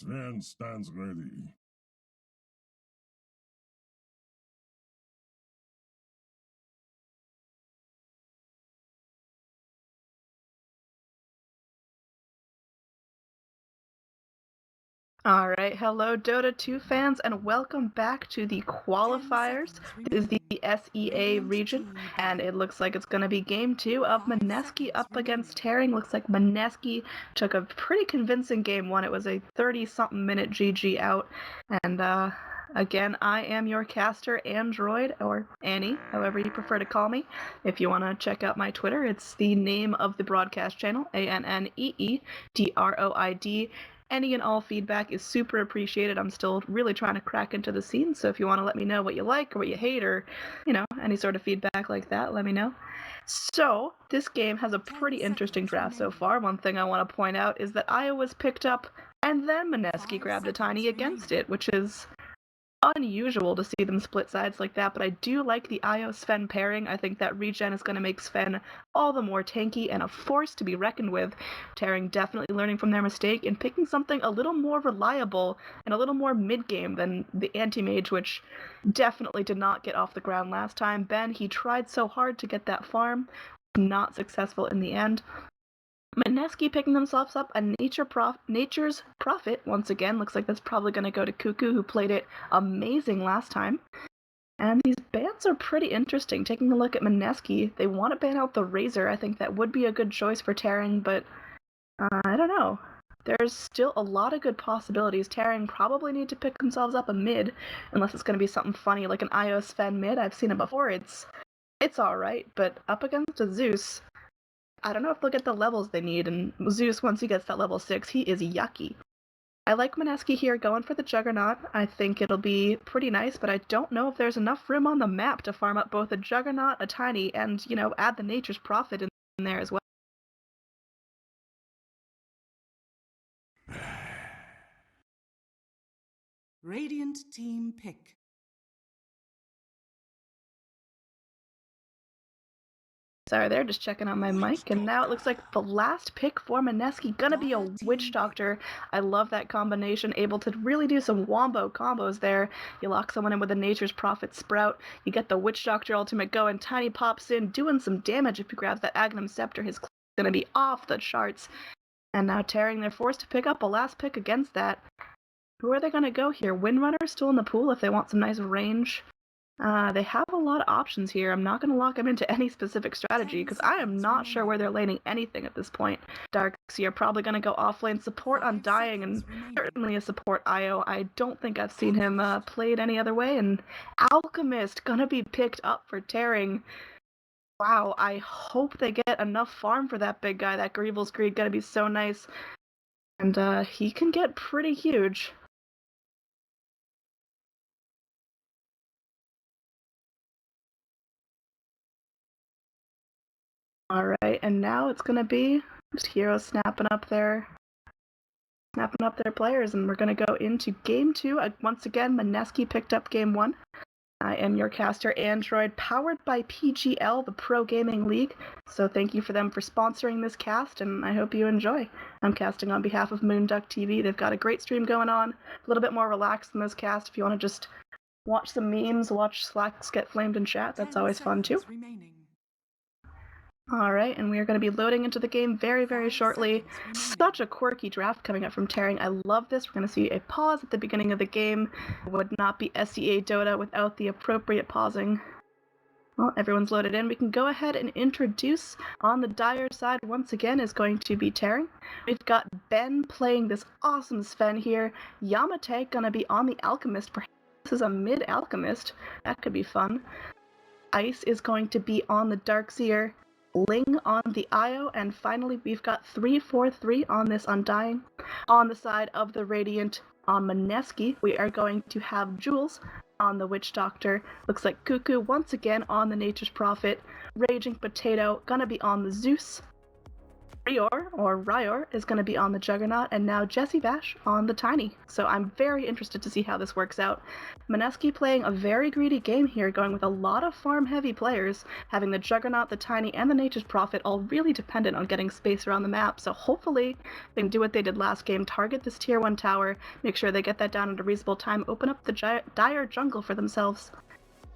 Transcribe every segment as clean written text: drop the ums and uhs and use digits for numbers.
Sven stands ready. Alright, hello Dota 2 fans, and welcome back to the qualifiers. This is the SEA region, and it looks like it's going to be game 2 of Mineski up against Herring. Looks like Mineski took a pretty convincing game 1. It was a 30-something minute GG out, and again, I am your caster, Android, or Annie, however you prefer to call me. If you want to check out my Twitter, it's the name of the broadcast channel, ANNEEDROID. Any and all feedback is super appreciated. I'm still really trying to crack into the scene, so if you want to let me know what you like or what you hate or, any sort of feedback like that, let me know. So, this game has a pretty interesting draft so far. One thing I want to point out is that Iowa's picked up, and then Mineski grabbed a tiny against it, which is unusual to see them split sides like that, but I do like the Io-Sven pairing. I think that regen is going to make Sven all the more tanky and a force to be reckoned with. Herring definitely learning from their mistake and picking something a little more reliable and a little more mid-game than the anti-mage, which definitely did not get off the ground last time. Ben, he tried so hard to get that farm, not successful in the end. Mineski picking themselves up a Nature's Prophet once again. Looks like that's probably going to go to Cuckoo, who played it amazing last time. And these bans are pretty interesting. Taking a look at Mineski, they want to ban out the Razor. I think that would be a good choice for Terran, but I don't know. There's still a lot of good possibilities. Terran probably need to pick themselves up a mid, unless it's going to be something funny like an Io Sven mid. I've seen it before. It's alright, but up against a Zeus, I don't know if they'll get the levels they need, and Zeus, once he gets that level 6, he is yucky. I like Mineski here going for the Juggernaut. I think it'll be pretty nice, but I don't know if there's enough room on the map to farm up both a Juggernaut, a Tiny, and, add the Nature's Prophet in there as well. Radiant team pick. Sorry, they're just checking out my mic, and now it looks like the last pick for Mineski gonna be a Witch Doctor. I love that combination, able to really do some wombo combos there. You lock someone in with a Nature's Prophet Sprout, you get the Witch Doctor ultimate going, Tiny pops in, doing some damage if he grabs that Agnum Scepter. His gonna be off the charts. And now Terran, they're forced to pick up a last pick against that. Who are they gonna go here? Windrunner still in the pool if they want some nice range. They have a lot of options here. I'm not going to lock them into any specific strategy because I am not sure where they're laning anything at this point. Darkseer are probably going to go offlane support on Dying and certainly a support IO. I don't think I've seen him played any other way. And Alchemist going to be picked up for Tearing. Wow, I hope they get enough farm for that big guy. That Greevil's Greed going to be so nice. And he can get pretty huge. Alright, and now it's gonna be just heroes snapping up their players, and we're gonna go into game 2. Once again, Mineski picked up game 1. I am your caster, Android, powered by PGL, the Pro Gaming League. So thank you for them for sponsoring this cast, and I hope you enjoy. I'm casting on behalf of Dota TV. They've got a great stream going on, a little bit more relaxed than this cast. If you want to just watch some memes, watch Slacks get flamed in chat, that's always fun too. Alright, and we are going to be loading into the game very, very shortly. Such a quirky draft coming up from Tearing. I love this. We're going to see a pause at the beginning of the game. It would not be SEA Dota without the appropriate pausing. Well, everyone's loaded in. We can go ahead and introduce on the Dire side once again is going to be Tearing. We've got Ben playing this awesome Sven here. Yamate going to be on the Alchemist. Perhaps this is a mid-Alchemist. That could be fun. Ice is going to be on the Darkseer. Ling on the Io, and finally we've got 3-4-3 on this Undying. On the side of the Radiant, on Mineski, we are going to have Jules on the Witch Doctor. Looks like Cuckoo once again on the Nature's Prophet. Raging Potato gonna be on the Zeus. Ryor is going to be on the Juggernaut, and now Jesse Bash on the Tiny. So I'm very interested to see how this works out. Mineski playing a very greedy game here, going with a lot of farm-heavy players, having the Juggernaut, the Tiny, and the Nature's Prophet all really dependent on getting space around the map. So hopefully they can do what they did last game, target this tier 1 tower, make sure they get that down at a reasonable time, open up the dire jungle for themselves.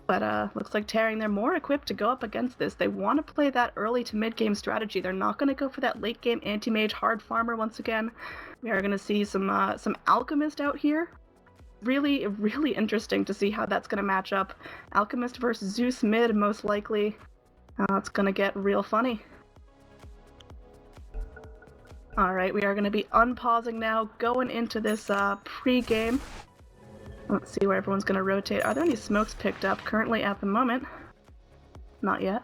But looks like Tearing, they're more equipped to go up against this. They want to play that early to mid-game strategy. They're not going to go for that late-game anti-mage hard farmer once again. We are going to see some Alchemist out here. Really, really interesting to see how that's going to match up. Alchemist versus Zeus mid, most likely. It's going to get real funny. Alright, we are going to be unpausing now, going into this pre-game. Let's see where everyone's going to rotate. Are there any smokes picked up currently at the moment? Not yet.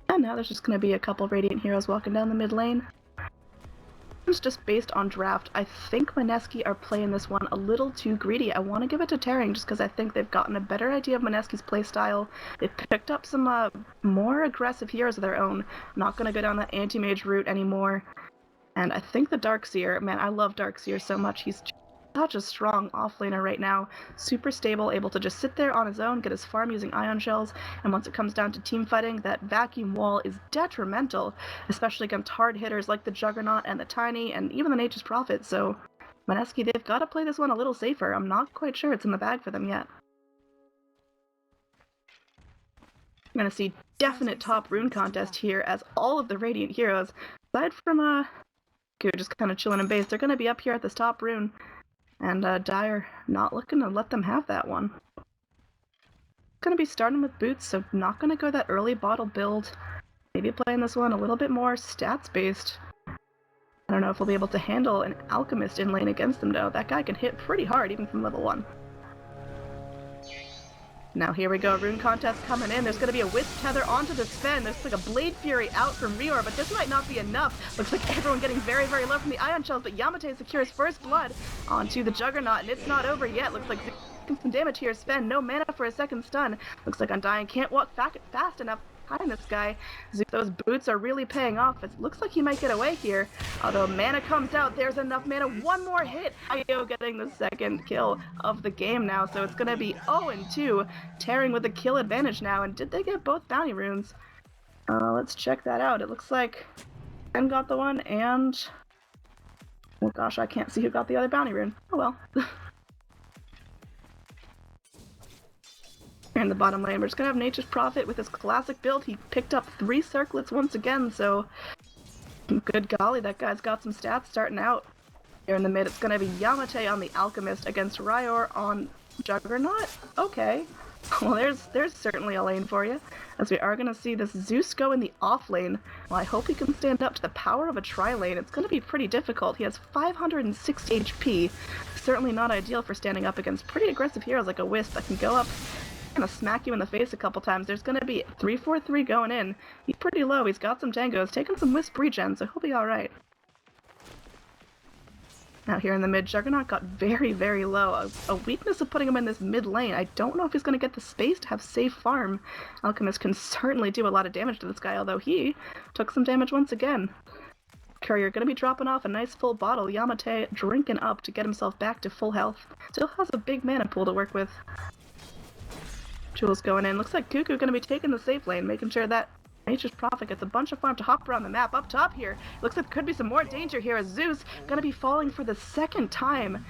And now there's just going to be a couple Radiant heroes walking down the mid lane. It's just based on draft. I think Mineski are playing this one a little too greedy. I want to give it to Tearing just because I think they've gotten a better idea of Mineski's playstyle. They've picked up some more aggressive heroes of their own. Not going to go down that anti-mage route anymore. And I think the Darkseer, man, I love Darkseer so much. He's such a strong offlaner right now. Super stable, able to just sit there on his own, get his farm using ion shells, and once it comes down to team fighting, that vacuum wall is detrimental, especially against hard hitters like the Juggernaut and the Tiny, and even the Nature's Prophet. So Mineski, they've got to play this one a little safer. I'm not quite sure it's in the bag for them yet. I'm going to see definite top rune contest here as all of the Radiant heroes, aside from just kind of chilling in base, they're going to be up here at this top rune. And Dire not looking to let them have that one. Going to be starting with boots, so not going to go that early bottle build. Maybe playing this one a little bit more stats-based. I don't know if we'll be able to handle an Alchemist in lane against them, though. That guy can hit pretty hard, even from level 1. Now here we go, rune contest coming in. There's going to be a Wisp Tether onto the Sven. There's like a Blade Fury out from Rior, but this might not be enough. Looks like everyone getting very, very low from the Ion Shells, but Yamate secures first blood onto the Juggernaut, and it's not over yet. Looks like some damage here. Sven, no mana for a second stun. Looks like Undying can't walk fast enough behind this guy. Those boots are really paying off. It looks like he might get away here. Although mana comes out, there's enough mana. One more hit. Io getting the second kill of the game now, so it's going to be 0-2. Tearing with the kill advantage now, and did they get both bounty runes? Let's check that out. It looks like Ben got the one, and oh gosh, I can't see who got the other bounty rune. Oh well. In the bottom lane, we're just gonna have Nature's Prophet with his classic build. He picked up 3 circlets once again, so good golly, that guy's got some stats starting out. Here in the mid, it's gonna be Yamate on the Alchemist against Rior on Juggernaut? Okay. Well, there's certainly a lane for you, as we are gonna see this Zeus go in the off lane. Well, I hope he can stand up to the power of a tri-lane. It's gonna be pretty difficult. He has 560 HP. Certainly not ideal for standing up against pretty aggressive heroes like a Wisp that can go up gonna smack you in the face a couple times. There's gonna be 3-4-3 going in. He's pretty low. He's got some tangos, taking some Wisp regen, so he'll be alright. Now here in the mid, Juggernaut got very, very low. A weakness of putting him in this mid lane. I don't know if he's gonna get the space to have safe farm. Alchemist can certainly do a lot of damage to this guy, although he took some damage once again. Courier gonna be dropping off a nice full bottle. Yamate drinking up to get himself back to full health. Still has a big mana pool to work with. Jules going in. Looks like Cuckoo gonna be taking the safe lane, making sure that Nature's Prophet gets a bunch of farm to hop around the map. Up top here, looks like there could be some more danger here as Zeus gonna be falling for the second time.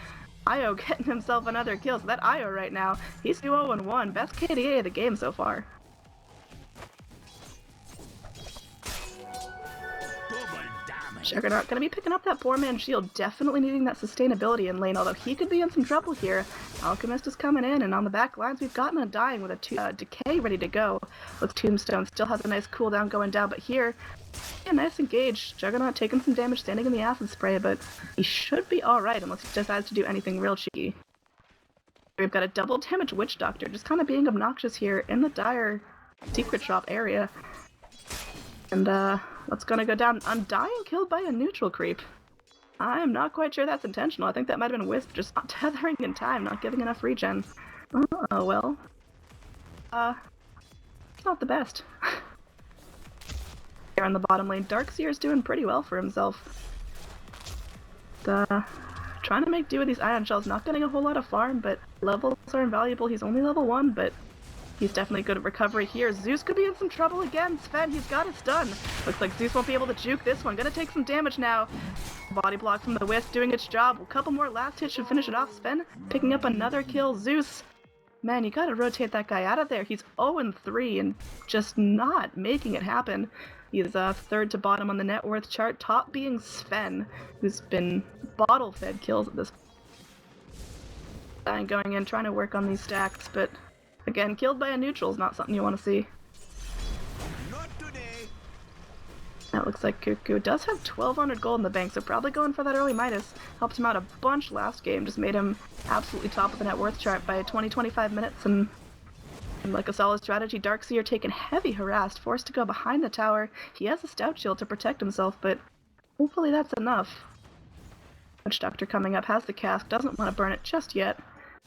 Io getting himself another kill, so that Io right now, he's 2-0-1. Best KDA of the game so far. Juggernaut gonna be picking up that 4-man shield, definitely needing that sustainability in lane, although he could be in some trouble here. Alchemist is coming in, and on the back lines we've gotten Undying with a Decay ready to go. With Tombstone, still has a nice cooldown going down, but here, yeah, nice engage. Juggernaut taking some damage, standing in the acid spray, but he should be alright unless he decides to do anything real cheeky. We've got a double damage Witch Doctor, just kind of being obnoxious here in the Dire secret shop area. And what's gonna go down? Undying killed by a neutral creep. I'm not quite sure that's intentional. I think that might have been Wisp just not tethering in time, not giving enough regen. Oh well. It's not the best. Here on the bottom lane, Darkseer's doing pretty well for himself. Trying to make do with these ion shells, not getting a whole lot of farm, but levels are invaluable. He's only level 1, but he's definitely good at recovery here. Zeus could be in some trouble again. Sven, he's got a stun. Looks like Zeus won't be able to juke this one. Gonna take some damage now. Body block from the Wisp doing its job. A couple more last hits should finish it off. Sven picking up another kill. Zeus, man, you gotta rotate that guy out of there. He's 0-3 and just not making it happen. He's third to bottom on the net worth chart, top being Sven, who's been bottle-fed kills at this point. Going in, trying to work on these stacks, but again, killed by a neutral is not something you want to see. Not today. That looks like Cuckoo does have 1,200 gold in the bank, so probably going for that early Midas. Helped him out a bunch last game, just made him absolutely top of the net worth chart by 20-25 minutes, and like a solid strategy. Darkseer taken heavy harassed, forced to go behind the tower. He has a stout shield to protect himself, but hopefully that's enough. Witch Doctor coming up, has the cask, doesn't want to burn it just yet.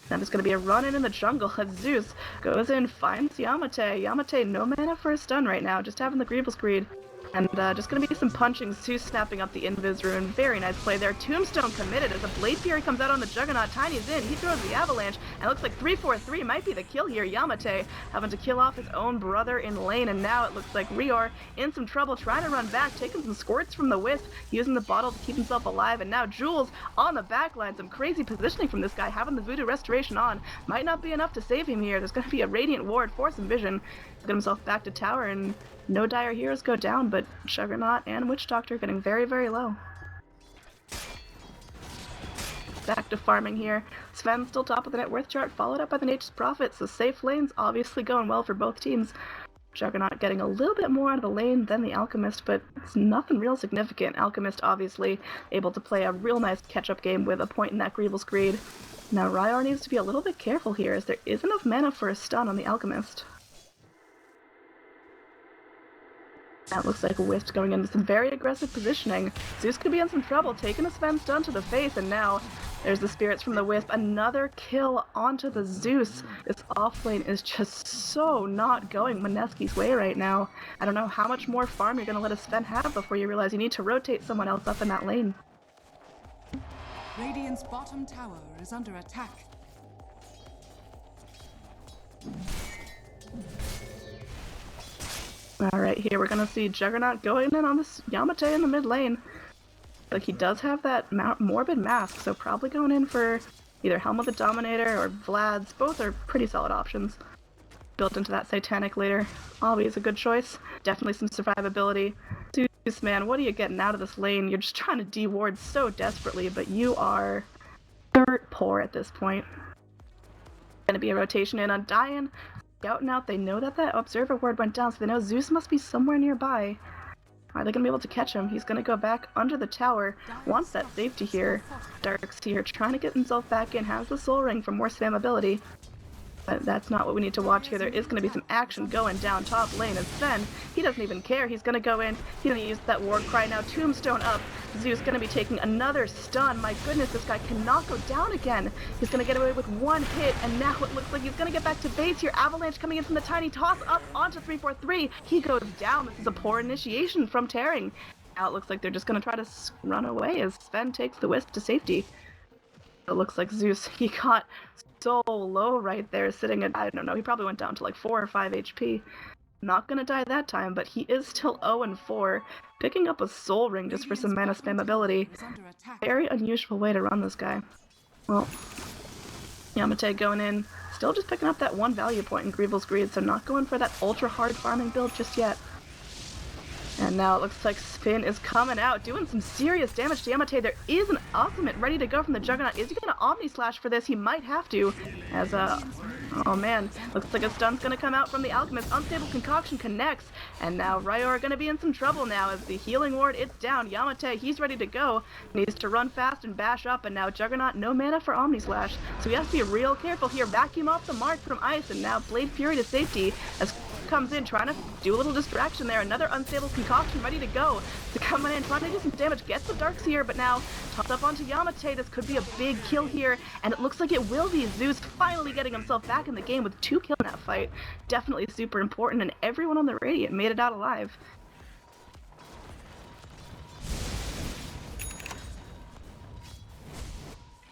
Then there's going to be a run-in the jungle as Zeus goes in, finds Yamate. Yamate no mana for a stun right now, just having the Grievous Greed. And just going to be some punching, Zeus snapping up the Invis rune. Very nice play there. Tombstone committed as a Blade Fury comes out on the Juggernaut. Tiny's in, he throws the Avalanche, and it looks like 3-4-3 might be the kill here. Yamate having to kill off his own brother in lane, and now it looks like Rior in some trouble, trying to run back, taking some squirts from the Wisp, using the bottle to keep himself alive, and now Jules on the back line. Some crazy positioning from this guy, having the Voodoo Restoration on. Might not be enough to save him here. There's going to be a Radiant Ward for some vision. Get himself back to tower, and no dire heroes go down, but Juggernaut and Witch Doctor getting very, very low. Back to farming here. Sven still top of the net worth chart, followed up by the Nature's Prophet, so safe lanes obviously going well for both teams. Juggernaut getting a little bit more out of the lane than the Alchemist, but it's nothing real significant. Alchemist obviously able to play a real nice catch-up game with a point in that Grievous Greed. Now Rior needs to be a little bit careful here, as there is enough mana for a stun on the Alchemist. That looks like a Wisp going into some very aggressive positioning. Zeus could be in some trouble, taking a Sven stun to the face, and now there's the spirits from the Wisp. Another kill onto the Zeus. This offlane is just so not going Mineski's way right now. I don't know how much more farm you're going to let a Sven have before you realize you need to rotate someone else up in that lane. Radiant's bottom tower is under attack. Alright, here we're gonna see Juggernaut going in on this Yamate in the mid lane. Like, he does have that Morbid Mask, so probably going in for either Helm of the Dominator or Vlad's. Both are pretty solid options. Built into that Satanic later. Always a good choice. Definitely some survivability. Zeus, man, what are you getting out of this lane? You're just trying to de-ward so desperately, but you are dirt poor at this point. Gonna be a rotation in on Dian. Out and out, they know that that Observer ward went down, so they know Zeus must be somewhere nearby. Are they going to be able to catch him? He's going to go back under the tower, wants that safety here. Darkseer trying to get himself back in, has the Soul Ring for more spamability. But that's not what we need to watch here. There is going to be some action going down top lane, and Sven, he doesn't even care. He's going to go in, he's going to use that Ward Cry now. Tombstone up. Zeus going to be taking another stun. My goodness, this guy cannot go down again. He's going to get away with one hit, and now it looks like he's going to get back to base here. Avalanche coming in from the tiny toss up onto 3-4-3. He goes down. This is a poor initiation from Tearing. Now it looks like they're just going to try to run away as Sven takes the Wisp to safety. It looks like Zeus, he got so low right there, sitting at, I don't know, he probably went down to like 4 or 5 HP. Not gonna die that time, but he is still 0-4, picking up a Soul Ring just for some mana spamability. Very unusual way to run this guy. Well, Yamate going in, still just picking up that one value point in Grievous Greed, so not going for that ultra hard farming build just yet. And now it looks like Spin is coming out, doing some serious damage to Yamate. There is an ultimate ready to go from the Juggernaut. Is he going to Omni Slash for this? He might have to, as oh man, looks like a stun's going to come out from the Alchemist. Unstable Concoction connects, and now Rior going to be in some trouble now as the healing ward, it's down. Yamate, he's ready to go. Needs to run fast and bash up, and now Juggernaut, no mana for Omni Slash. So he has to be real careful here. Vacuum off the mark from Ice, and now Blade Fury to safety as comes in, trying to do a little distraction there. Another Unstable Concoction ready to go. So coming in, trying to do some damage, gets the Darkseer, but now topped up onto Yamate. This could be a big kill here, and it looks like it will be. Zeus finally getting himself back in the game with 2 kills in that fight. Definitely super important, and everyone on the Radiant made it out alive.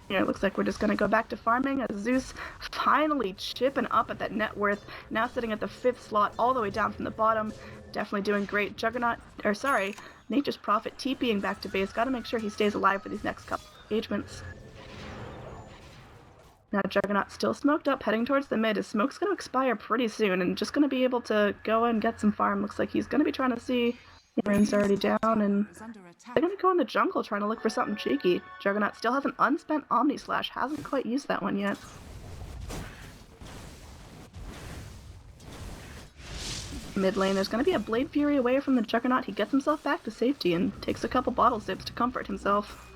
Yeah, it looks like we're just going to go back to farming as Zeus finally chipping up at that net worth, now sitting at the 5th slot all the way down from the bottom. Definitely doing great. Nature's Prophet TPing back to base. Got to make sure he stays alive for these next couple engagements. Now Juggernaut still smoked up, heading towards the mid. His smoke's going to expire pretty soon and just going to be able to go and get some farm. Looks like he's going to be trying to see... Rune's already down, and they're gonna go in the jungle trying to look for something cheeky. Juggernaut still has an unspent Omni Slash, hasn't quite used that one yet. Mid lane, there's gonna be a Blade Fury away from the Juggernaut. He gets himself back to safety and takes a couple bottle sips to comfort himself.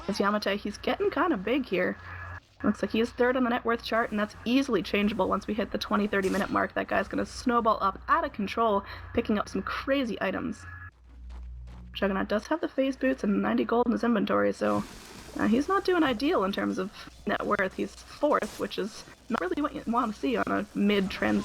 As Yamate, he's getting kind of big here. Looks like he is 3rd on the net worth chart, and that's easily changeable once we hit the 20-30 minute mark. That guy's gonna snowball up out of control, picking up some crazy items. Juggernaut does have the phase boots and 90 gold in his inventory, so he's not doing ideal in terms of net worth. He's 4th, which is not really what you want to see on a mid-turned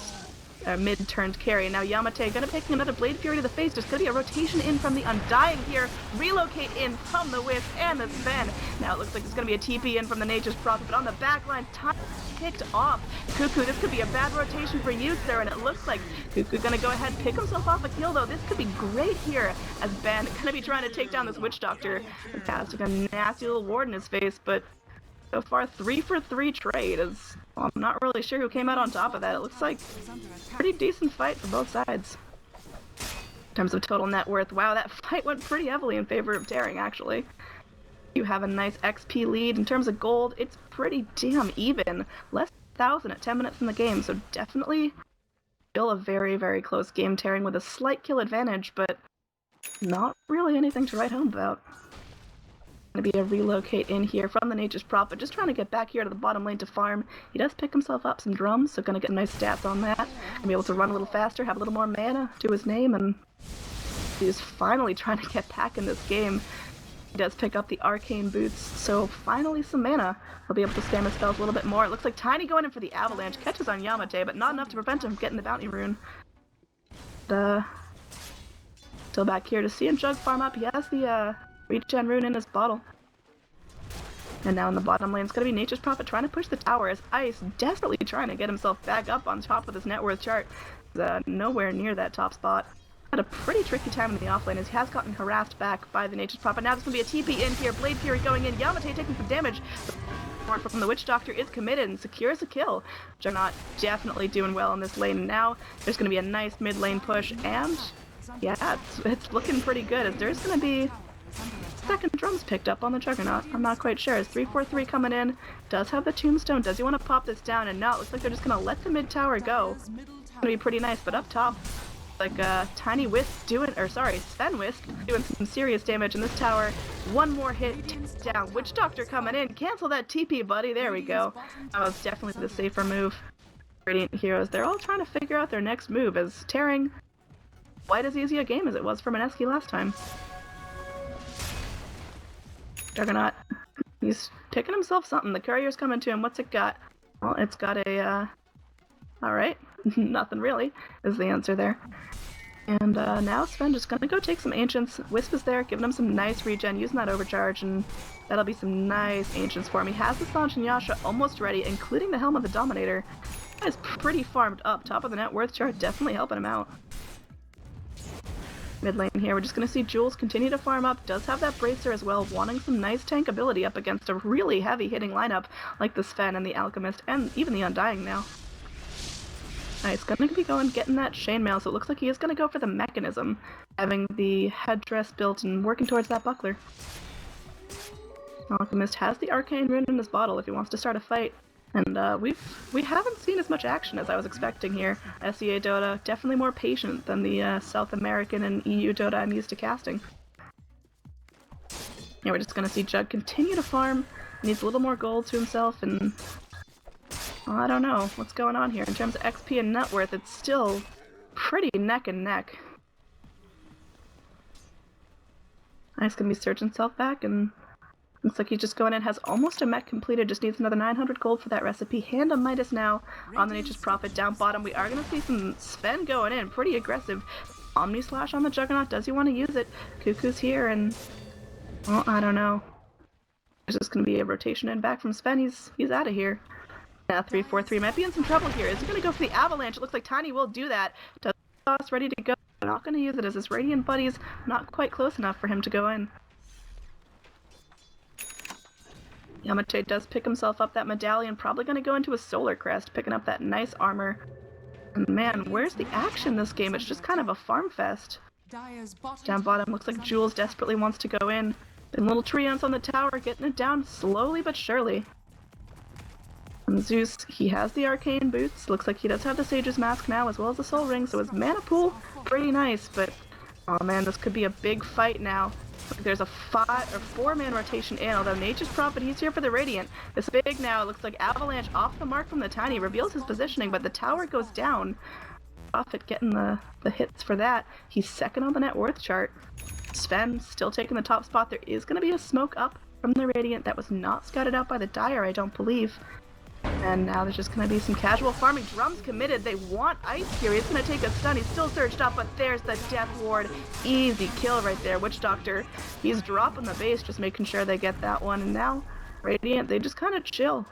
carry. Now Yamate gonna pick another Blade Fury to the face. There's gonna be a rotation in from the Undying here, relocate in from the Wisp and the Sven. Now it looks like there's gonna be a TP in from the Nature's Prophet, but on the back line, time kicked off. Cuckoo, this could be a bad rotation for you, sir, and it looks like Cuckoo gonna go ahead and pick himself off a kill, though. This could be great here, as Ben gonna be trying to take down this Witch Doctor. Casting a nasty little ward in his face, but so far 3 for 3 trade is... Well, I'm not really sure who came out on top of that. It looks like a pretty decent fight for both sides. In terms of total net worth, wow, that fight went pretty heavily in favor of Daring, actually. You have a nice XP lead. In terms of gold, it's pretty damn even. Less than 1,000 at 10 minutes in the game, so definitely still a very, very close game. Daring with a slight kill advantage, but not really anything to write home about. Gonna be a relocate in here from the Nature's Prophet, just trying to get back here to the bottom lane to farm. He does pick himself up some drums, so gonna get nice stats on that. Gonna be able to run a little faster, have a little more mana to his name, and he's finally trying to get back in this game. He does pick up the arcane boots, so finally some mana. He'll be able to spam his spells a little bit more. It looks like Tiny going in for the avalanche, catches on Yamate, but not enough to prevent him from getting the bounty rune. Still back here to see him Jug farm up. He has the regen rune in his bottle. And now in the bottom lane, it's going to be Nature's Prophet trying to push the tower as Ice desperately trying to get himself back up on top of this net worth chart. He's nowhere near that top spot. Had a pretty tricky time in the offlane as he has gotten harassed back by the Nature's Prophet. Now there's going to be a TP in here, Blade Fury going in, Yamate taking some damage. The from the Witch Doctor is committed and secures a kill. Juggernaut definitely doing well in this lane. Now there's going to be a nice mid lane push, and yeah, it's looking pretty good as there's going to be second drums picked up on the Juggernaut. I'm not quite sure. Is 343 coming in? Does have the tombstone. Does he want to pop this down? And now it looks like they're just going to let the mid tower go. It's going to be pretty nice, but up top, like Tiny Wisp Sven Wisp doing some serious damage in this tower. One more hit down. Witch Doctor coming in. Cancel that TP, buddy. There we go. That was definitely the safer move. Radiant Heroes, they're all trying to figure out their next move as Tearing quite as easy a game as it was for Mineski last time. Juggernaut, he's picking himself something. The courier's coming to him. What's it got? Well, it's got a, alright. Nothing really, is the answer there. And now Sven just gonna go take some Ancients. Wisp is there, giving him some nice regen, using that overcharge, and that'll be some nice Ancients for him. He has the Sanch and Yasha almost ready, including the Helm of the Dominator. That is pretty farmed up. Top of the net worth chart, definitely helping him out. Mid lane here, we're just going to see Jules continue to farm up. Does have that Bracer as well, wanting some nice tank ability up against a really heavy hitting lineup like the Sven and the Alchemist, and even the Undying now. He's going to be getting that chainmail, so it looks like he is going to go for the mechanism, having the headdress built and working towards that buckler. Alchemist has the arcane rune in his bottle if he wants to start a fight. And we haven't seen as much action as I was expecting here. SEA Dota, definitely more patient than the South American and EU Dota I'm used to casting. Yeah, we're just gonna see Jug continue to farm. Needs a little more gold to himself, and well, I don't know what's going on here. In terms of XP and net worth, it's still pretty neck and neck. Ice gonna be searching himself back, and Looks like he's just going in, has almost a mech completed, just needs another 900 gold for that recipe. Hand on Midas now on the Nature's Prophet. Down bottom, we are going to see some Sven going in, pretty aggressive. Omni Slash on the Juggernaut, does he want to use it? Cuckoo's here, and, well, I don't know. There's just going to be a rotation in back from Sven, he's out of here. Now 3-4-3 might be in some trouble here. Is he going to go for the Avalanche? It looks like Tiny will do that. Does toss ready to go. Not going to use it as his Radiant buddy's not quite close enough for him to go in. Yamate does pick himself up that medallion, probably going to go into a Solar Crest, picking up that nice armor. And man, where's the action this game? It's just kind of a farm fest. Down bottom, looks like Jules desperately wants to go in. And little Treants on the tower, getting it down slowly but surely. And Zeus, he has the Arcane Boots. Looks like he does have the Sage's Mask now, as well as the Soul Ring, so his mana pool, pretty nice, but oh man, this could be a big fight now. There's a 4-man rotation in, although Nature's Prophet, he's here for the Radiant. This big now, it looks like Avalanche off the mark from the Tiny, reveals his positioning, but the tower goes down. Prophet getting the hits for that. He's second on the net worth chart. Sven still taking the top spot. There is going to be a smoke up from the Radiant that was not scouted out by the Dire, I don't believe. And now there's just going to be some casual farming. Drums committed. They want Ice here. He's going to take a stun. He's still surged up, but there's the Death Ward. Easy kill right there. Witch Doctor, he's dropping the base, just making sure they get that one. And now, Radiant, they just kind of chill.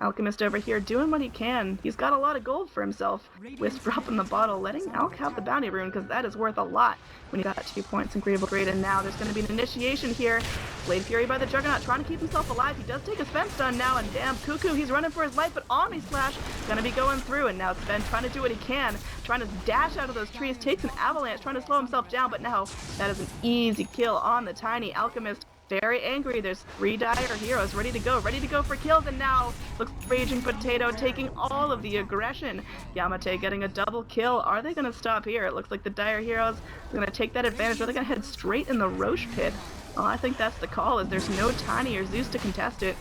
Alchemist over here doing what he can. He's got a lot of gold for himself. Wisp dropping the bottle, letting Alk have the bounty rune, because that is worth a lot when you got 2 points in Grievable Grade. And now there's going to be an initiation here. Blade Fury by the Juggernaut, trying to keep himself alive. He does take a Sven stun now, and damn, Cuckoo, he's running for his life, but Omni Slash going to be going through. And now Sven trying to do what he can, trying to dash out of those trees, takes an Avalanche, trying to slow himself down, but now that is an easy kill on the Tiny. Alchemist very angry. There's 3 Dire heroes ready to go for kills, and now looks Raging Potato taking all of the aggression. Yamate getting a double kill. Are they going to stop here? It looks like the Dire heroes are going to take that advantage. Are they going to head straight in the Roche pit? Well, I think that's the call, as there's no Tiny or Zeus to contest it.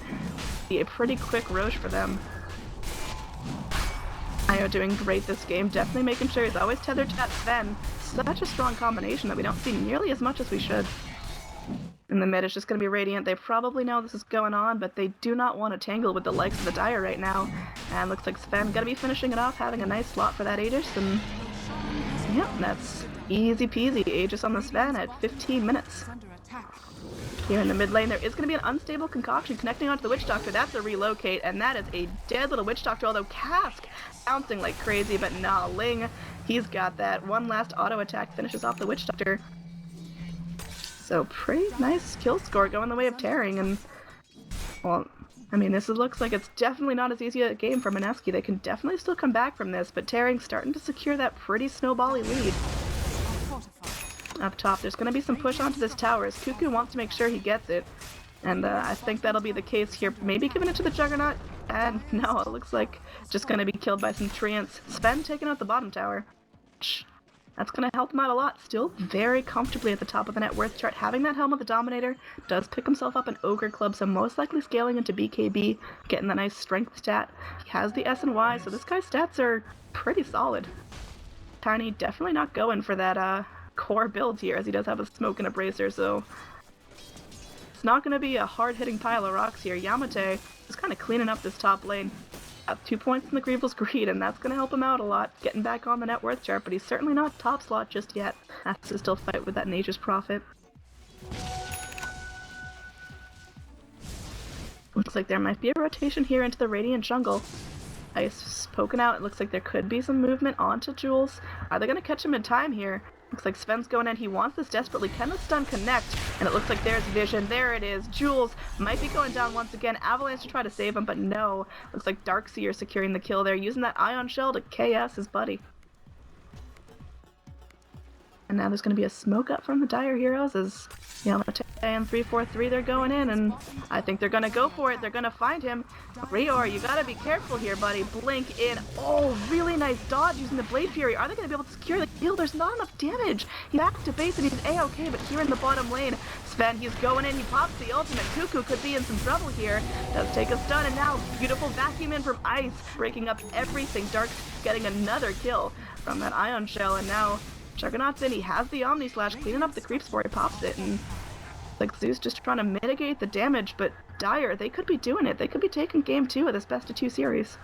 Be a pretty quick Roche for them. Io doing great this game, definitely making sure he's always tethered to that Sven. Such a strong combination that we don't see nearly as much as we should. In the mid, it's just going to be Radiant. They probably know this is going on, but they do not want to tangle with the likes of the Dire right now. And looks like Sven going to be finishing it off, having a nice slot for that Aegis, and yep, that's easy peasy. Aegis on the Sven at 15 minutes. Here in the mid lane, there is going to be an unstable concoction connecting onto the Witch Doctor. That's a relocate, and that is a dead little Witch Doctor, although Cask bouncing like crazy, but nah, Ling, he's got that. One last auto attack finishes off the Witch Doctor. So pretty nice kill score going the way of Tearing, and well, I mean, this looks like it's definitely not as easy a game for Mineski. They can definitely still come back from this, but Tearing's starting to secure that pretty snowbally lead. Up top, there's going to be some push onto this tower as Cuckoo wants to make sure he gets it, and I think that'll be the case here. Maybe giving it to the Juggernaut, and no, it looks like just going to be killed by some Treants. Sven taking out the bottom tower. That's going to help him out a lot. Still very comfortably at the top of the net worth chart. Having that Helm of the Dominator does pick himself up an Ogre Club, so most likely scaling into BKB, getting the nice strength stat. He has the S and Y, so this guy's stats are pretty solid. Tiny definitely not going for that core build here, as he does have a smoke and a bracer, so it's not going to be a hard-hitting pile of rocks here. Yamate is kind of cleaning up this top lane. 2 points in the Grieval's Greed, and that's going to help him out a lot, getting back on the net worth chart, but he's certainly not top slot just yet. Has to still fight with that Nature's Prophet. Looks like there might be a rotation here into the Radiant Jungle. Ice poking out. It looks like there could be some movement onto Jules. Are they going to catch him in time here? Looks like Sven's going in. He wants this desperately. Can the stun connect? And it looks like there's vision. There it is. Jules might be going down once again. Avalanche to try to save him, but no. Looks like Darkseer securing the kill there, using that Ion Shell to KS his buddy. And now there's going to be a smoke up from the Dire heroes as Yamate and 3-4-3, they're going in, and I think they're going to go for it. They're going to find him. Rior, you got to be careful here, buddy. Blink in. Oh, really nice dodge using the Blade Fury. Are they going to be able to secure the kill? There's not enough damage. He's back to base and he's A-okay, but here in the bottom lane, Sven, he's going in. He pops the ultimate. Cuckoo could be in some trouble here. Does take a stun, and now beautiful vacuum in from Ice, breaking up everything. Dark getting another kill from that Ion Shell, and now Juggernaut's in. He has the Omni Slash, cleaning up the creeps before he pops it, and Like Zeus just trying to mitigate the damage, but Dire, they could be doing it. They could be taking game 2 of this best of 2 series.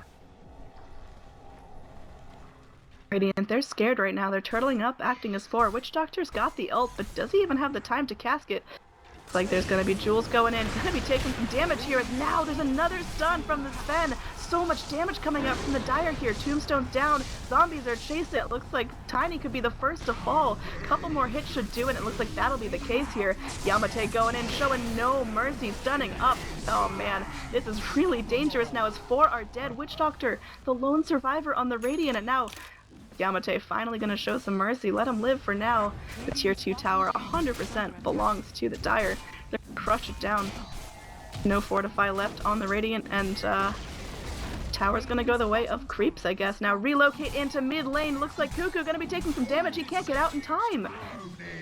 Radiant, they're scared right now. They're turtling up, acting as 4. Witch Doctor's got the ult, but does he even have the time to cast it? Looks like there's gonna be Jules going in. Gonna be taking some damage here. Now there's another stun from the Sven. So much damage coming out from the Dire here. Tombstone's down. Zombies are chasing it. Looks like Tiny could be the first to fall. Couple more hits should do it. It looks like that'll be the case here. Yamate going in, showing no mercy. Stunning up. Oh man, this is really dangerous now as 4 are dead. Witch Doctor, the lone survivor on the Radiant, and now Yamate finally gonna show some mercy. Let him live for now. The tier 2 tower 100% belongs to the Dire. They're gonna crush it down. No fortify left on the Radiant, and tower's gonna go the way of creeps, I guess. Now relocate into mid lane. Looks like Cuckoo gonna be taking some damage. He can't get out in time.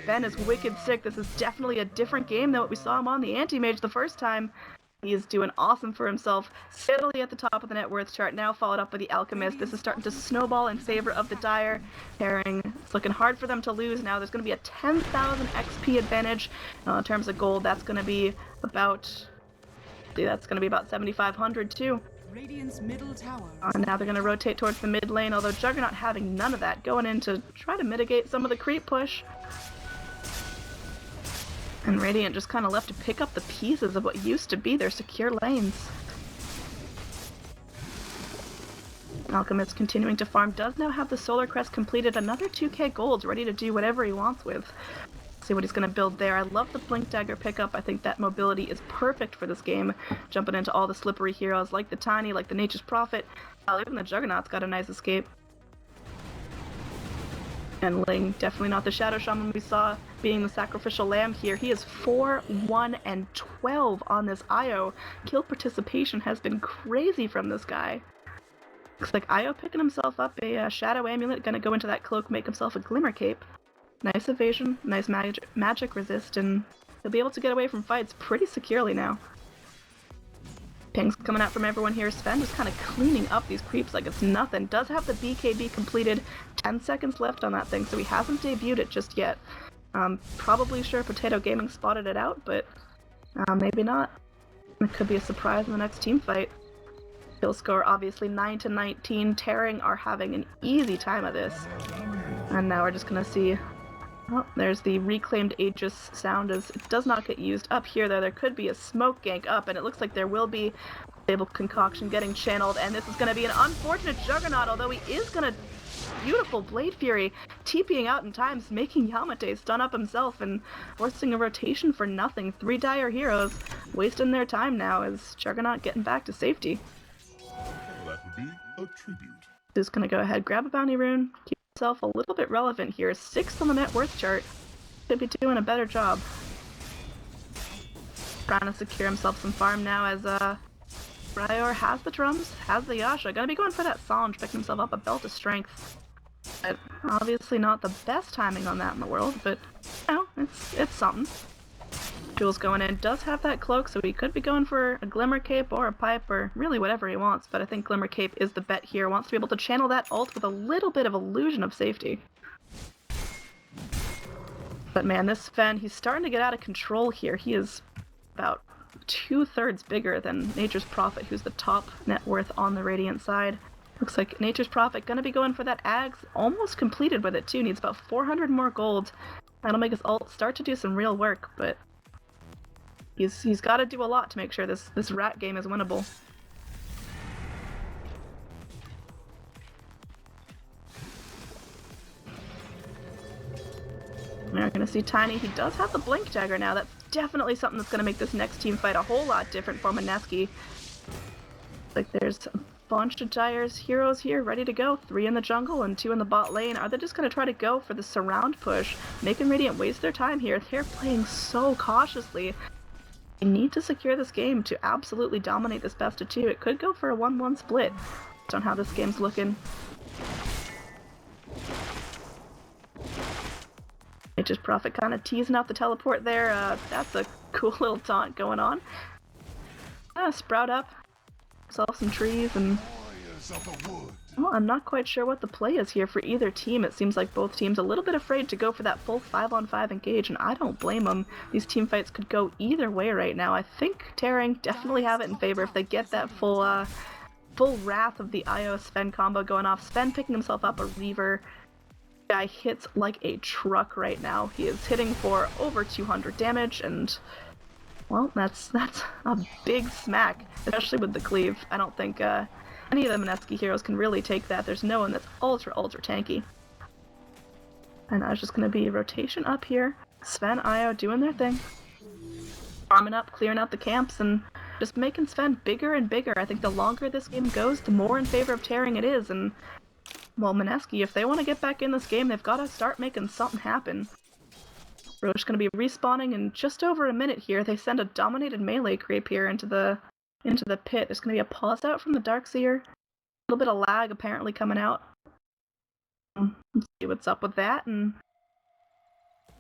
Ben is wicked sick. This is definitely a different game than what we saw him on the Anti-Mage the first time. He is doing awesome for himself. Steadily at the top of the net worth chart, now followed up by the Alchemist. This is starting to snowball in favor of the Dire. Pairing, it's looking hard for them to lose now. There's going to be a 10,000 XP advantage. In terms of gold, that's going to be about 7,500 too. Radiant's middle tower. Now they're going to rotate towards the mid lane, although Juggernaut having none of that, going in to try to mitigate some of the creep push. And Radiant just kind of left to pick up the pieces of what used to be their secure lanes. Alchemist continuing to farm, does now have the Solar Crest completed, another 2k gold, ready to do whatever he wants with. See what he's going to build there. I love the Blink Dagger pickup. I think that mobility is perfect for this game. Jumping into all the slippery heroes like the Tiny, like the Nature's Prophet. Even the Juggernaut's got a nice escape. And Ling, definitely not the Shadow Shaman we saw being the sacrificial lamb here. He is 4, 1, and 12 on this IO. Kill participation has been crazy from this guy. Looks like IO picking himself up a Shadow Amulet, gonna go into that cloak, make himself a Glimmer Cape. Nice evasion, nice magic resist, and he'll be able to get away from fights pretty securely now. Pings coming out from everyone here. Sven just kind of cleaning up these creeps like it's nothing. Does have the BKB completed. 10 seconds left on that thing, so he hasn't debuted it just yet. Probably sure Potato Gaming spotted it out, but maybe not. It could be a surprise in the next team fight. Kill score obviously 9-19. Tearing are having an easy time of this. And now we're just gonna see. Oh, there's the reclaimed Aegis sound as it does not get used. Up here though, there could be a smoke gank up, and it looks like there will be stable concoction getting channeled, and this is gonna be an unfortunate Juggernaut, although he is gonna beautiful Blade Fury TPing out in times, making Yamate stun up himself and forcing a rotation for nothing. 3 Dire heroes wasting their time now as Juggernaut getting back to safety. That would be a tribute. Just gonna go ahead, grab a bounty rune, keep himself a little bit relevant here. 6th on the net worth chart. Could be doing a better job. Trying to secure himself some farm now as Ryor has the drums, has the Yasha. Gonna be going for that Sange, picking himself up a Belt of Strength. But obviously not the best timing on that in the world, but you know, it's something. Jules going in, does have that cloak, so he could be going for a Glimmer Cape or a Pipe or really whatever he wants, but I think Glimmer Cape is the bet here. Wants to be able to channel that ult with a little bit of illusion of safety. But man, this Sven, he's starting to get out of control here. He is about 2/3 bigger than Nature's Prophet, who's the top net worth on the Radiant side. Looks like Nature's Prophet gonna be going for that Ags, almost completed with it too. Needs about 400 more gold. That'll make his ult start to do some real work, but he's got to do a lot to make sure this rat game is winnable. We're gonna see Tiny. He does have the Blink Dagger now. That's definitely something that's gonna make this next team fight a whole lot different for Mineski. Like there's a bunch of Dire's heroes here ready to go. 3 in the jungle and 2 in the bot lane. Are they just gonna try to go for the surround push, making Radiant waste their time here? They're playing so cautiously. They need to secure this game to absolutely dominate this best of 2. It could go for a 1-1 split based on how this game's looking. Nature's Prophet kind of teasing out the teleport there. That's a cool little taunt going on. Sprout up, sell some trees, and Well, I'm not quite sure what the play is here for either team. It seems like both teams a little bit afraid to go for that full 5-on-5 engage, and I don't blame them. These team fights could go either way right now. I think Terang definitely have it in favor if they get that full wrath of the Io Sven combo going off. Sven picking himself up a Reaver. Guy hits like a truck right now. He is hitting for over 200 damage, and well, that's a big smack, especially with the cleave. I don't think any of the Mineski heroes can really take that. There's no one that's ultra tanky. And that's just gonna be rotation up here. Sven, Io doing their thing. Farming up, clearing out the camps, and just making Sven bigger and bigger. I think the longer this game goes, the more in favor of Terang it is, and well, Mineski, if they want to get back in this game, they've got to start making something happen. Roche gonna be respawning in just over a minute here. They send a dominated melee creep here into the pit. There's gonna be a pause out from the Darkseer. A little bit of lag apparently coming out. Let's see what's up with that. And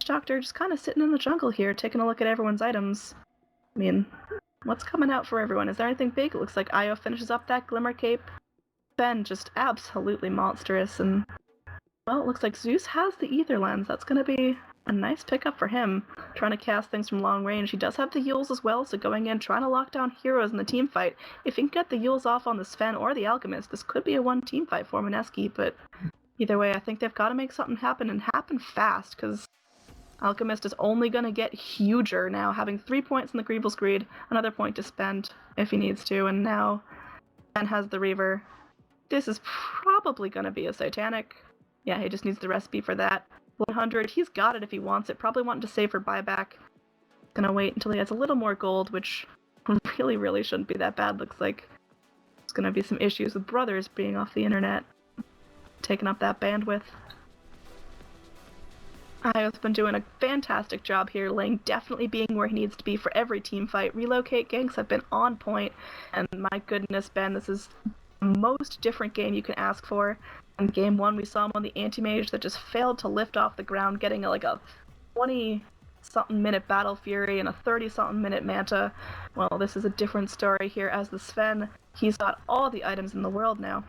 Doctor just kind of sitting in the jungle here, taking a look at everyone's items. I mean, what's coming out for everyone? Is there anything big? It looks like Io finishes up that Glimmer Cape. Ben just absolutely monstrous, and well, it looks like Zeus has the Ether Lens. That's gonna be a nice pickup for him, trying to cast things from long range. He does have the Yules as well, so going in, trying to lock down heroes in the team fight. If he can get the Yules off on the Sven or the Alchemist, this could be a one team fight for Mineski, but either way, I think they've got to make something happen, and happen fast, because Alchemist is only going to get huger now, having 3 points in the Greevil's Greed, another point to spend if he needs to, and now Ben has the Reaver. This is probably going to be a Satanic. Yeah, he just needs the recipe for that. 100, he's got it if he wants it. Probably wanting to save for buyback. Gonna wait until he has a little more gold, which really shouldn't be that bad. Looks like there's gonna be some issues with brothers being off the internet, taking up that bandwidth. Io's been doing a fantastic job here, Ling definitely being where he needs to be for every team fight. Relocate ganks have been on point, and my goodness, Ben, this is the most different game you can ask for. In game 1, we saw him on the anti-mage that just failed to lift off the ground, getting like a 20-something minute Battle Fury and a 30-something minute Manta. Well, this is a different story here as the Sven. He's got all the items in the world now.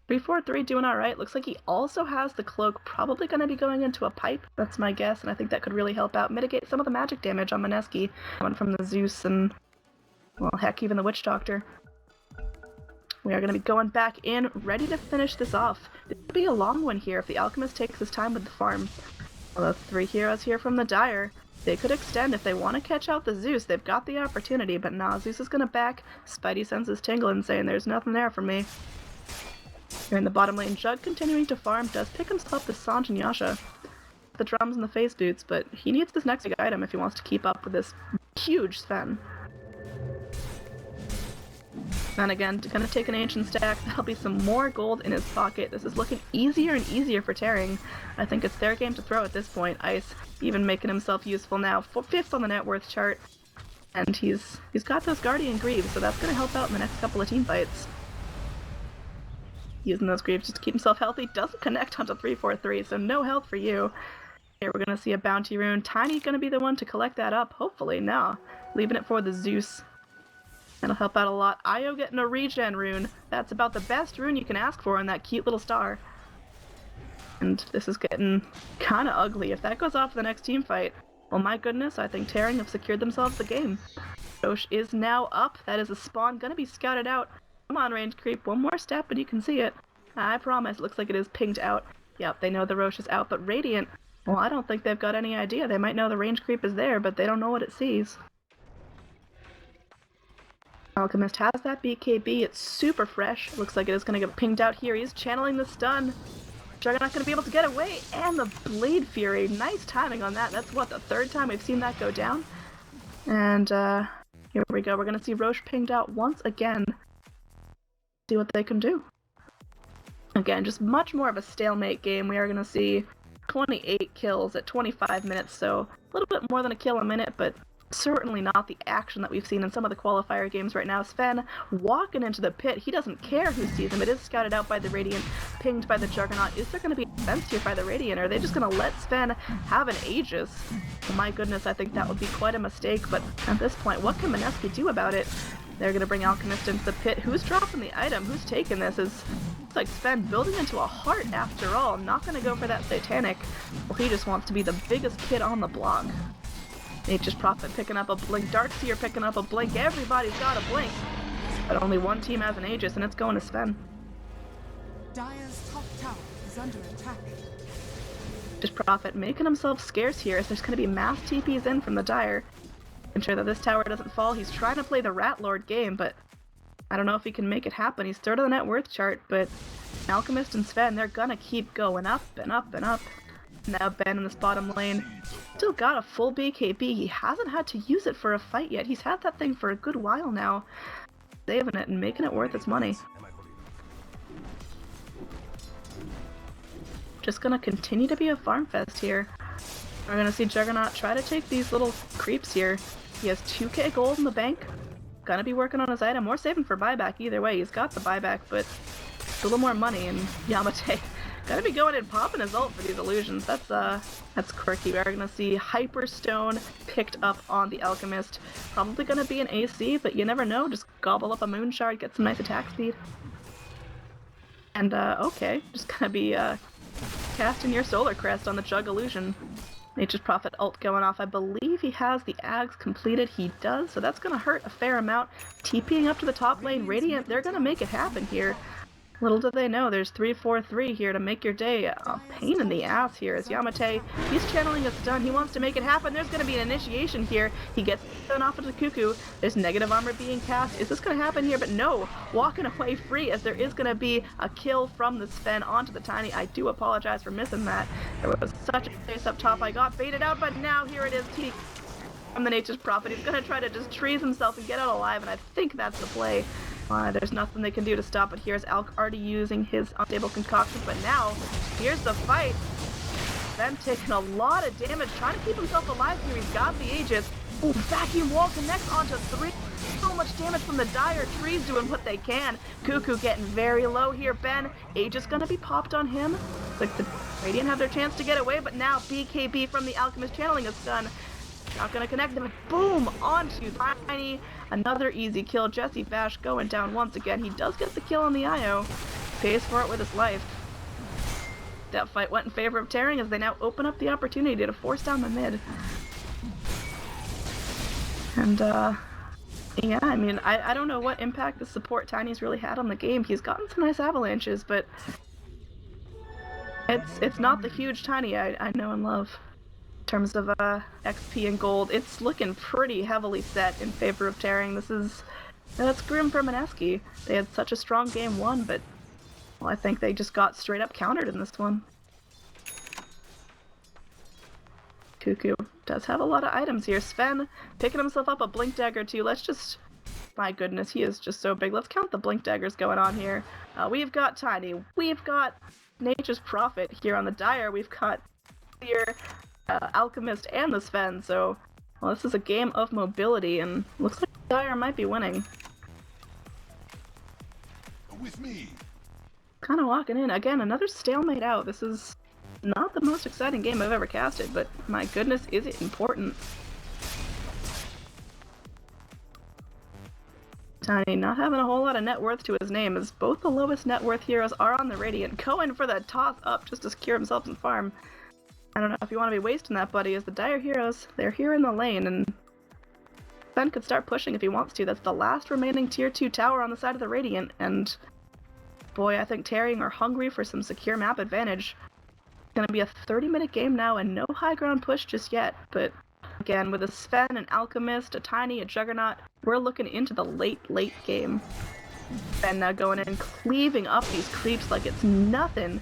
343 doing alright. Looks like he also has the cloak, probably going to be going into a pipe. That's my guess, and I think that could really help out mitigate some of the magic damage on Mineski. One from the Zeus and, well, heck, even the Witch Doctor. We are going to be going back in, ready to finish this off. This could be a long one here if the Alchemist takes his time with the farm. Well, the 3 heroes here from the Dire, they could extend if they want to catch out the Zeus. They've got the opportunity, but nah, Zeus is going to back. Spidey senses tingling, saying there's nothing there for me. Here in the bottom lane, Jug continuing to farm, does pick himself up the Sanj and Yasha. The drums and the face boots, but he needs this next big item if he wants to keep up with this huge Sven. And again, gonna take an ancient stack. That'll be some more gold in his pocket. This is looking easier and easier for Terang. I think it's their game to throw at this point. Ice even making himself useful now. 5th on the net worth chart. And he's got those Guardian Greaves, so that's gonna help out in the next couple of team fights. Using those Greaves just to keep himself healthy. Doesn't connect onto 343, so no health for you. Here we're gonna see a bounty rune. Tiny gonna be the one to collect that up, hopefully. No. Leaving it for the Zeus. That'll help out a lot. Io getting a regen rune. That's about the best rune you can ask for in that cute little star. And this is getting kind of ugly. If that goes off the next team fight, well, my goodness, I think Terang have secured themselves the game. Roche is now up. That is a spawn gonna be scouted out. Come on, range creep. One more step and you can see it. I promise. Looks like it is pinged out. Yep, they know the Roche is out, but Radiant, well, I don't think they've got any idea. They might know the range creep is there, but they don't know what it sees. Alchemist has that BKB, it's super fresh. Looks like it is going to get pinged out here. He's channeling the stun. Juggernaut going to be able to get away, and the Blade Fury. Nice timing on that. That's what, the 3rd time we've seen that go down? And here we go. We're going to see Roche pinged out once again. See what they can do. Again, just much more of a stalemate game. We are going to see 28 kills at 25 minutes, so a little bit more than a kill a minute, but certainly not the action that we've seen in some of the qualifier games right now. Sven walking into the pit. He doesn't care who sees him. It is scouted out by the Radiant, pinged by the Juggernaut. Is there going to be defense here by the Radiant? Or are they just going to let Sven have an Aegis? Oh my goodness, I think that would be quite a mistake, but at this point, what can Mineski do about it? They're gonna bring Alchemist into the pit. Who's dropping the item? Who's taking this? It's like Sven building into a heart after all. Not gonna go for that Satanic. Well, he just wants to be the biggest kid on the block. Nature's Prophet picking up a blink. Darkseer picking up a blink. Everybody's got a blink. But only one team has an Aegis, and it's going to Sven. Dire's top tower is under attack. Just Prophet making himself scarce here as there's going to be mass TPs in from the Dire. Ensure that this tower doesn't fall. He's trying to play the Rat Lord game, but I don't know if he can make it happen. He's third on the net worth chart, but Alchemist and Sven, they're going to keep going up and up and up. Now Ben in this bottom lane. Still got a full BKB. He hasn't had to use it for a fight yet. He's had that thing for a good while now. Saving it and making it worth its money. Just gonna continue to be a farm fest here. We're gonna see Juggernaut try to take these little creeps here. He has 2k gold in the bank. Gonna be working on his item or saving for buyback. Either way, he's got the buyback, but a little more money. And Yamate gonna be going and popping his ult for these illusions. That's quirky. We're gonna see Hyperstone picked up on the Alchemist. Probably gonna be an AC, but you never know. Just gobble up a Moon Shard, get some nice attack speed. And okay, just gonna be casting your Solar Crest on the Jug Illusion. Nature's Prophet ult going off. I believe he has the Ags completed. He does, so that's gonna hurt a fair amount. TPing up to the top lane. Radiant, they're gonna make it happen here. Little do they know, there's 3-4-3 here to make your day a pain in the ass here as Yamate, he's channeling a stun, he wants to make it happen, there's going to be an initiation here, he gets stun off of the Cuckoo, there's negative armor being cast, is this going to happen here? But no, walking away free as there is going to be a kill from the Sven onto the Tiny. I do apologize for missing that, there was such a space up top, I got baited out, but now here it is, from the Nature's Prophet, he's going to try to just trees himself and get out alive, and I think that's the play. There's nothing they can do to stop it. Here's Alk already using his unstable concoction, but now, here's the fight. Sven taking a lot of damage, trying to keep himself alive here. He's got the Aegis. Ooh, vacuum wall connects onto 3. So much damage from the Dire. Trees doing what they can. Cuckoo getting very low here. Ben, Aegis gonna be popped on him. Like the Radiant have their chance to get away, but now BKB from the Alchemist channeling a stun. Not gonna connect them. Boom! Onto Tiny. Another easy kill. Jesse Vash going down once again. He does get the kill on the IO. Pays for it with his life. That fight went in favor of Tearing as they now open up the opportunity to force down the mid. And, yeah, I mean, I don't know what impact the support Tiny's really had on the game. He's gotten some nice avalanches, but it's not the huge Tiny I know and love. In terms of XP and gold, it's looking pretty heavily set in favor of Tearing. That's grim for Mineski. They had such a strong game one, but well, I think they just got straight up countered in this one. Cuckoo does have a lot of items here. Sven picking himself up a Blink Dagger too. Let's just, my goodness, he is just so big. Let's count the Blink Daggers going on here. We've got Tiny. We've got Nature's Prophet here on the Dire. We've got here Alchemist and the Sven, so well, this is a game of mobility, and looks like Dire might be winning. With me. Kind of walking in. Again, another stalemate out. This is not the most exciting game I've ever casted, but my goodness, is it important. Tiny not having a whole lot of net worth to his name, as both the lowest net worth heroes are on the Radiant, going for the toss up just to secure himself some farm. I don't know if you want to be wasting that, buddy, as the Dire heroes, they're here in the lane, and Sven could start pushing if he wants to. That's the last remaining tier 2 tower on the side of the Radiant, and boy, I think Tearing are hungry for some secure map advantage. It's gonna be a 30-minute game now, and no high ground push just yet, but again, with a Sven, an Alchemist, a Tiny, a Juggernaut, we're looking into the late game. Sven now going in and cleaving up these creeps like it's nothing.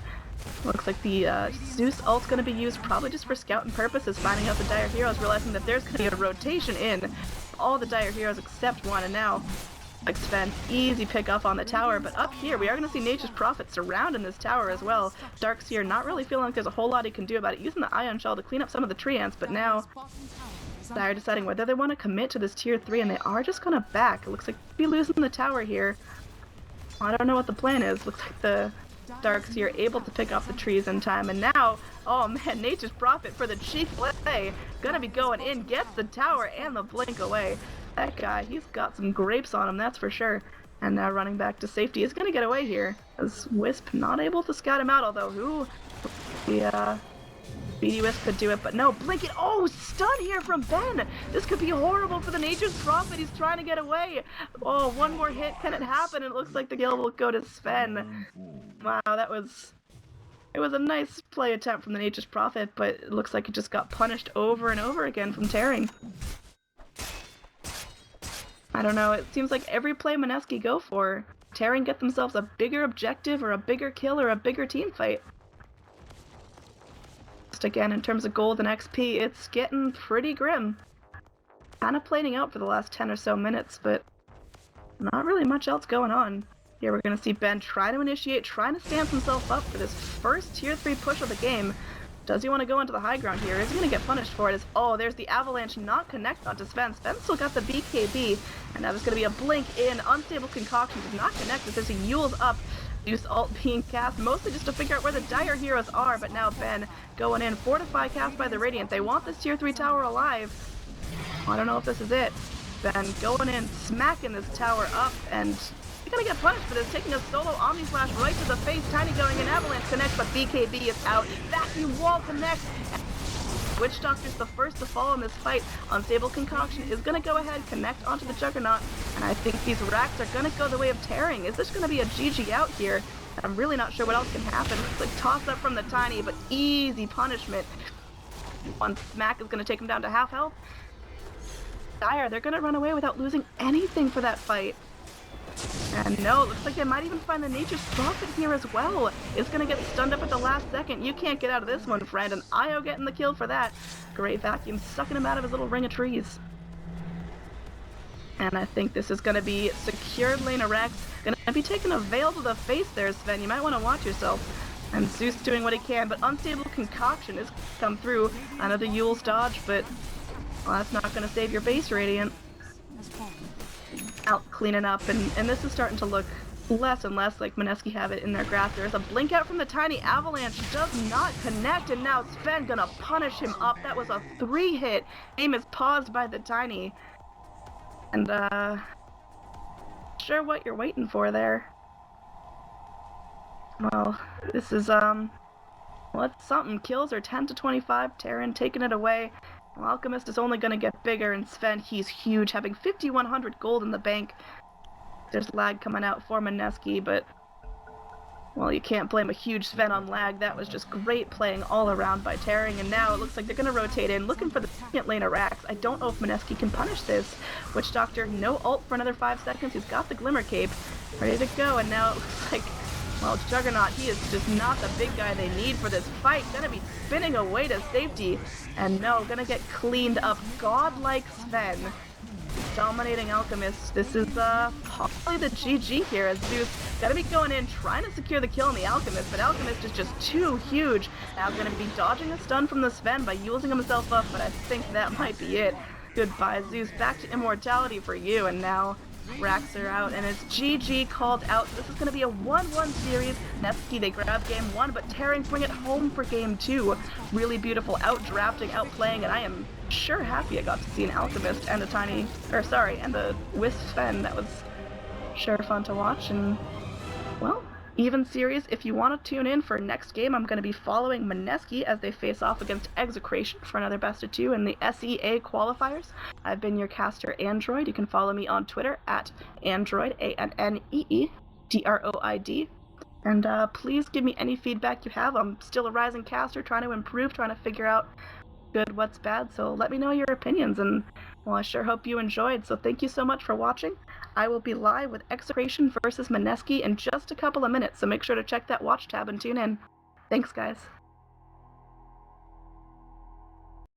Looks like the Zeus ult's going to be used probably just for scouting purposes, finding out the Dire heroes, realizing that there's going to be a rotation in all the Dire heroes except one, and now, like Sven, easy pick up on the tower, but up here we are going to see Nature's Prophet surrounding this tower as well. Darkseer not really feeling like there's a whole lot he can do about it, using the Ion Shell to clean up some of the tree ants, but now Dire deciding whether they want to commit to this tier 3, and they are just going to back. It looks like they'll be losing the tower here. I don't know what the plan is. Looks like the Darkseer able to pick off the trees in time, and now, oh man, Nature's Prophet for the cheap play, gonna be going in, gets the tower and the blink away. That guy, he's got some grapes on him, that's for sure. And now running back to safety is going to get away here. As Wisp not able to scout him out, although the BD Wisp could do it, but no, Blink it. Oh, stun here from Ben. This could be horrible for the Nature's Prophet. He's trying to get away. Oh, one more hit. Can it happen? It looks like the kill will go to Sven. Wow, it was a nice play attempt from the Nature's Prophet, but it looks like it just got punished over and over again from tearing. I don't know, it seems like every play Mineski go for, tearing get themselves a bigger objective or a bigger kill or a bigger team fight. Just again, in terms of gold and XP, it's getting pretty grim. Kind of planing out for the last 10 or so minutes, but not really much else going on. Here we're going to see Ben try to initiate, trying to stamp himself up for this first tier 3 push of the game. Does he want to go into the high ground here? Is he going to get punished for it? Oh, there's the avalanche not connect onto Sven. Sven still got the BKB, and now there's going to be a blink in. Unstable concoction does not connect as there's a Yule's up. Zeus ult being cast, mostly just to figure out where the dire heroes are, but now Ben going in. Fortify cast by the Radiant. They want this tier 3 tower alive. I don't know if this is it. Ben going in, smacking this tower up, and he's gonna get punished for this, taking a solo Omni Slash right to the face. Tiny going in, Avalanche connects, but BKB is out. Vacuum wall connects. Witch Doctor's the first to fall in this fight. Unstable concoction is gonna go ahead, connect onto the Juggernaut, and I think these racks are gonna go the way of tearing. Is this gonna be a GG out here? I'm really not sure what else can happen. It's like toss up from the Tiny, but easy punishment. One smack is gonna take him down to half health. Dire, they're gonna run away without losing anything for that fight. And no, it looks like they might even find the Nature's Prophet here as well. It's gonna get stunned up at the last second. You can't get out of this one, friend. And Io getting the kill for that. Great vacuum, sucking him out of his little ring of trees. And I think this is gonna be secured lane of Rex. Gonna be taking a veil to the face there, Sven. You might want to watch yourself. And Zeus doing what he can, but Unstable Concoction has come through. Another Yule's dodge, but well, that's not gonna save your base Radiant. Out cleaning up, and this is starting to look less and less like Mineski have it in their grasp. There's a blink out from the Tiny. Avalanche does not connect, and now Sven gonna punish him up. That was a 3-hit. Aim is paused by the Tiny. And sure what you're waiting for there. Well, this is well, it's something. Kills are 10 to 25. Terran taking it away. Well, Alchemist is only going to get bigger, and Sven, he's huge, having 5,100 gold in the bank. There's lag coming out for Mineski, but, well, you can't blame a huge Sven on lag. That was just great playing all around by tearing, and now it looks like they're going to rotate in, looking for the second lane of Rax. I don't know if Mineski can punish this. Witch Doctor, no ult for another 5 seconds. He's got the Glimmer Cape, ready to go, and now it looks like, well, Juggernaut, he is just not the big guy they need for this fight. Gonna be spinning away to safety. And no, gonna get cleaned up. Godlike Sven dominating Alchemist. This is probably the GG here, as Zeus gonna be going in, trying to secure the kill on the Alchemist, but Alchemist is just too huge. Now gonna be dodging a stun from the Sven by using himself up, but I think that might be it. Goodbye, Zeus. Back to immortality for you, and now Racks are out, and it's GG called out. So this is going to be a 1-1 series. Mineski, they grab game 1, but tearing bring it home for game 2. Really beautiful out-drafting, out-playing, and I am sure happy I got to see an Alchemist and and a Wisp Sven. That was sure fun to watch, and, well, even series. If you want to tune in for next game, I'm going to be following Mineski as they face off against Execration for another best of 2 in the SEA qualifiers. I've been your caster, Android. You can follow me on Twitter at Android, ANNEEDROID. And please give me any feedback you have. I'm still a rising caster, trying to improve, trying to figure out good, what's bad. So let me know your opinions, and, well, I sure hope you enjoyed. So thank you so much for watching. I will be live with Execration versus Mineski in just a couple of minutes, so make sure to check that watch tab and tune in. Thanks, guys.